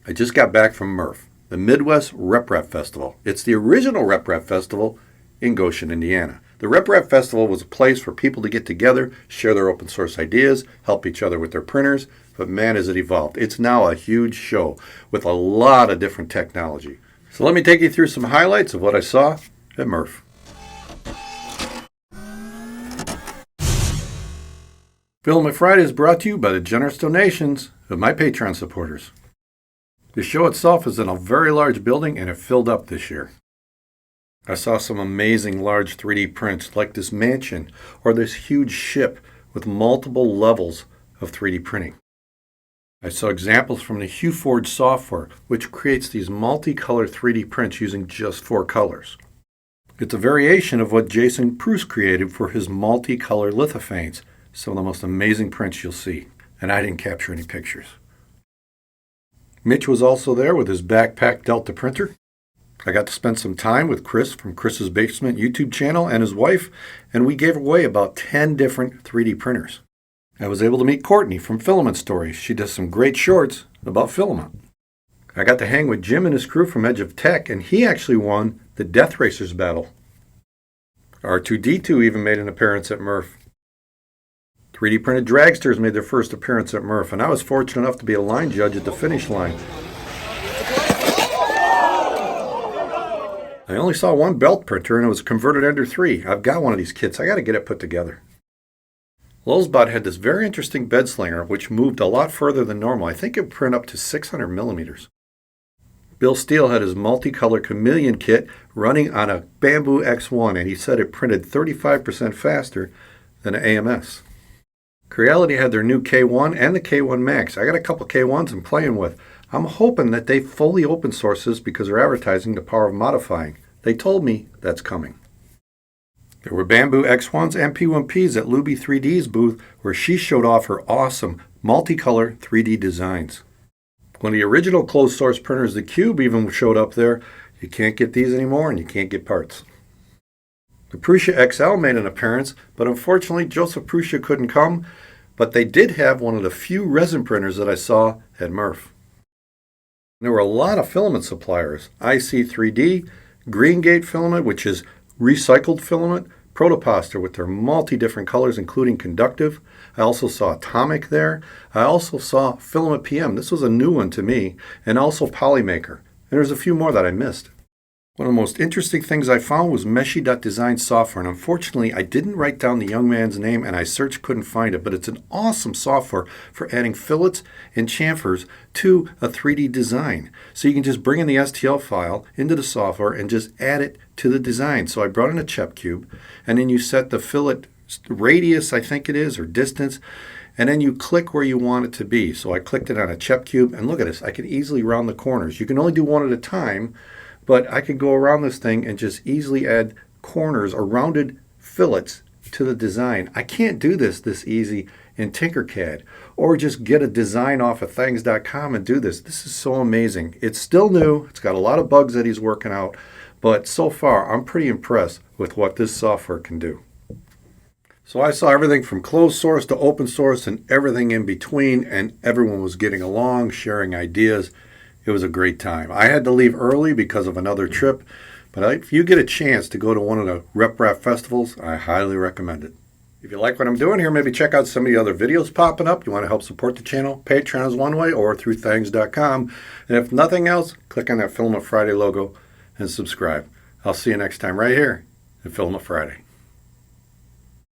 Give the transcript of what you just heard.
I just got back from MRRF, the Midwest RepRap Festival. It's the original RepRap Festival in Goshen, Indiana. The RepRap Festival was a place for people to get together, share their open source ideas, help each other with their printers, but man, has it evolved. It's now a huge show with a lot of different technology. So let me take you through some highlights of what I saw at MRRF. Filament Friday is brought to you by the generous donations of my Patreon supporters. The show itself is in a very large building and it filled up this year. I saw some amazing large 3D prints like this mansion or this huge ship with multiple levels of 3D printing. I saw examples from the HueForge software, which creates these multicolor 3D prints using just 4 colors. It's a variation of what Jason Pruess created for his multicolor lithophanes. Some of the most amazing prints you'll see, and I didn't capture any pictures. Mitch was also there with his backpack Delta printer. I got to spend some time with Chris from Chris's Basement YouTube channel and his wife, and we gave away about 10 different 3D printers. I was able to meet Courtney from Filament Stories. She does some great shorts about filament. I got to hang with Jim and his crew from Edge of Tech, and he actually won the Death Racers battle. R2-D2 even made an appearance at MRRF. 3D printed dragsters made their first appearance at MRRF, and I was fortunate enough to be a line judge at the finish line. I only saw one belt printer, and it was a converted Ender 3. I've got one of these kits. I got to get it put together. Lulzbot had this very interesting bed slinger, which moved a lot further than normal. I think it would print up to 600 millimeters. Bill Steele had his multicolor chameleon kit running on a Bamboo X1, and he said it printed 35% faster than an AMS. Creality had their new K1 and the K1 Max. I got a couple K1s I'm playing with. I'm hoping that they fully open source this because they're advertising the power of modifying. They told me that's coming. There were Bamboo X1s and P1Ps at Luby 3D's booth where she showed off her awesome multicolor 3D designs. One of the original closed source printers, the Cube, even showed up there. You can't get these anymore and you can't get parts. The Prusa XL made an appearance, but unfortunately Joseph Prusa couldn't come, but they did have one of the few resin printers that I saw at MRRF. There were a lot of filament suppliers: IC3D, Greengate Filament, which is recycled filament, Protoposter with their multi-different colors, including conductive. I also saw Atomic there. I also saw Filament PM. This was a new one to me, and also Polymaker. And there's a few more that I missed. One of the most interesting things I found was Meshi.design software, and unfortunately I didn't write down the young man's name and I searched, couldn't find it, but it's an awesome software for adding fillets and chamfers to a 3D design. So you can just bring in the STL file into the software and just add it to the design. So I brought in a CHEP cube, and then you set the fillet radius, I think it is, or distance, and then you click where you want it to be. So I clicked it on a CHEP cube, and look at this, I can easily round the corners. You can only do one at a time, but I could go around this thing and just easily add corners or rounded fillets to the design. I can't do this easy in Tinkercad, or just get a design off of things.com and do this. This is so amazing. It's still new. It's got a lot of bugs that he's working out, but so far I'm pretty impressed with what this software can do. So I saw everything from closed source to open source and everything in between, and everyone was getting along, sharing ideas. It was a great time. I had to leave early because of another trip, but if you get a chance to go to one of the RepRap festivals, I highly recommend it. If you like what I'm doing here, maybe check out some of the other videos popping up. You want to help support the channel? Patreon is one way, or through things.com. And if nothing else, click on that Filament Friday logo and subscribe. I'll see you next time right here at Filament Friday.